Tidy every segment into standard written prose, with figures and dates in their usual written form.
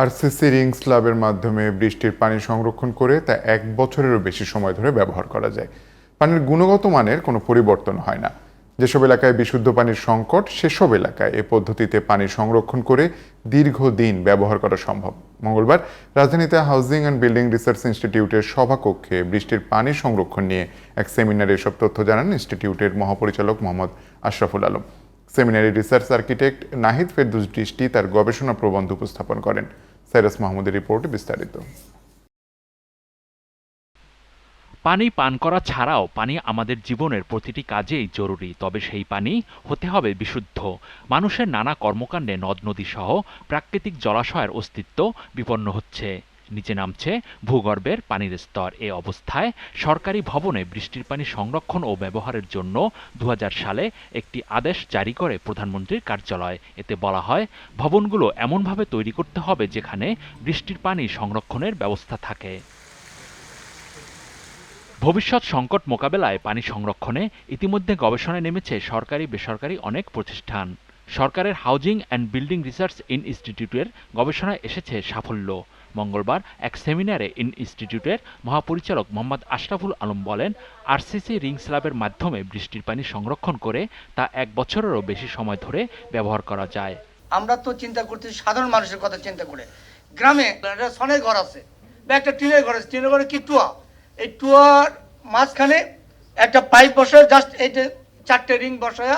RCC ring স্ল্যাবের মাধ্যমে বৃষ্টির পানি সংরক্ষণ করে তা 1 বছরেরও বেশি সময় ধরে ব্যবহার করা যায়। পানির গুণগত মানের কোনো পরিবর্তন হয় না। যেসব এলাকায় বিশুদ্ধ পানির সংকট, সেসব এলাকায় এ পদ্ধতিতে পানি সংরক্ষণ করে দীর্ঘদিন ব্যবহার করা সম্ভব। মঙ্গলবার রাজধানীতে হাউজিং অ্যান্ড বিল্ডিং রিসার্চ ইনস্টিটিউটের সভাকক্ষে বৃষ্টির পানি সংরক্ষণ নিয়ে এক সেমিনারে এসব তথ্য জানান ইনস্টিটিউটের মহাপরিচালক মোহাম্মদ আশরাফুল আলম। সেমিনারে রিসার্চ আর্কিটেক্ট নাহিদ ফেরদৌস দৃষ্টি তার গবেষণা প্রবন্ধ উপস্থাপন করেন। সাইরাস মাহমুদের রিপোর্টে বিস্তারিত। পানি পান করা ছাড়াও পানি আমাদের জীবনের প্রতিটি কাজেই জরুরি, তবে সেই পানি হতে হবে বিশুদ্ধ। মানুষের নানা কর্মকাণ্ডে নদ নদী সহ প্রাকৃতিক জলাশয়ের অস্তিত্ব বিপন্ন হচ্ছে, নিচে নামছে ভূগর্ভের পানির স্তর। এ অবস্থায় সরকারি ভবনে বৃষ্টির পানি সংরক্ষণ ও ব্যবহারের জন্য 2000 সালে একটি আদেশ জারি করে প্রধানমন্ত্রীর কার্যালয়। এতে বলা হয়, ভবনগুলো এমনভাবে তৈরি করতে হবে যেখানে বৃষ্টির পানি সংরক্ষণের ব্যবস্থা থাকে। ভবিষ্যৎ সংকট মোকাবেলায় পানি সংরক্ষণে ইতিমধ্যে গবেষণায় নেমেছে সরকারি বেসরকারি অনেক প্রতিষ্ঠান। সরকারের হাউজিং অ্যান্ড বিল্ডিং রিসার্চ ইনস্টিটিউটের গবেষণায় এসেছে সাফল্য। মঙ্গলবার এক সেমিনারে ইনস্টিটিউটের মহাপরিচালক মোহাম্মদ আশরাফুল আলম বলেন, আরসিসি রিং স্ল্যাবের মাধ্যমে বৃষ্টির পানি সংরক্ষণ করে তা 1 বছরেরও বেশি সময় ধরে ব্যবহার করা যায়। আমরা তো চিন্তা করতে সাধারণ মানুষের কথা চিন্তা করে, গ্রামে একটা সনের ঘর আছে বা একটা টিনের ঘর আছে, টিনের ঘরে কি টুয়া, এই টুয়ার মাঝখানে একটা পাইপ বসায়, জাস্ট এই যে 4টে রিং বসায়া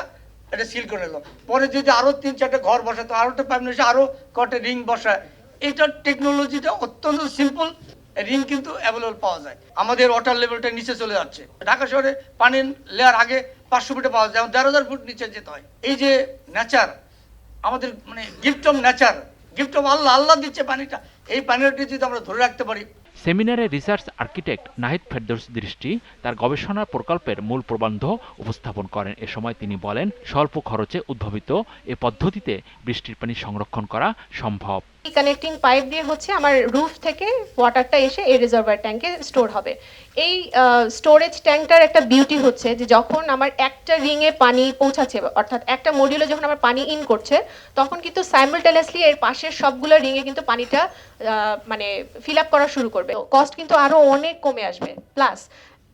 এটা সিল করে নিল। পরে যদি আরো 3-4টে ঘর বসাতো, আরো একটা পাইপ নিয়ে আরো কটা রিং বসায়। এটার টেকনোলজিটা অত্যন্ত সিম্পল, রিং কিন্তু অ্যাভেলেবল পাওয়া যায়। আমাদের ওয়াটার লেভেলটা নিচে চলে যাচ্ছে। ঢাকা শহরে পানির লেয়ার আগে 500 ফুটে পাওয়া যায়, 13,000 ফুট নিচে যেতে হয়। এই যে নেচার, আমাদের মানে gift of nature, gift of আল্লাহ, আল্লাহ দিচ্ছে পানিটা, এই পানিটা যদি আমরা ধরে রাখতে পারি। সেমিনারে রিসার্চ আর্কিটেক্ট নাহিদ ফেরদৌস দৃষ্টি তার গবেষণা প্রকল্পের মূল প্রবন্ধ উপস্থাপন করেন। এ সময় তিনি বলেন, স্বল্প খরচে উদ্ভাবিত এ পদ্ধতিতে বৃষ্টির পানি সংরক্ষণ করা সম্ভব। কানেক্টিং পাইপ দিয়ে হচ্ছে আমার রুফ থেকে ওয়াটারটা এসে এই রিজার্ভার ট্যাঙ্কে স্টোর হবে। এই স্টোরেজ ট্যাঙ্কটার একটা বিউটি হচ্ছে যে যখন আমার একটা রিংয়ে পানি পৌঁছাচ্ছে, অর্থাৎ একটা মডিউলে যখন আমার পানি ইন করছে, তখন কিন্তু সাইমালটেনিয়াসলি এর পাশের সবগুলো রিংয়ে কিন্তু পানিটা মানে ফিল আপ করা শুরু করবে। কস্ট কিন্তু আরো অনেক কমে আসবে। প্লাস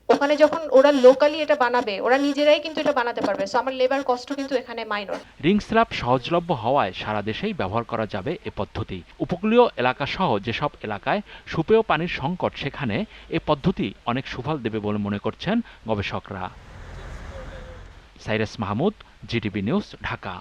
ওখানে যখন ওরা লোকালি এটা বানাবে, ওরা নিজেরাই কিন্তু এটা বানাতে পারবে। সো আমার লেবার কস্টও কিন্তু এখানে মাইনর। রিং স্ল্যাব সহজলভ্য হওয়ায় সারা দেশেই ব্যবহার করা যাবে এ পদ্ধতি। উপকূলীয় এলাকা সহ যেসব এলাকায় সুপেয় পানির সংকট, সেখানে এ পদ্ধতি অনেক সুফল দেবে বলে মনে করছেন গবেষকরা। Cyrus Mahmud, GTV news, Dhaka.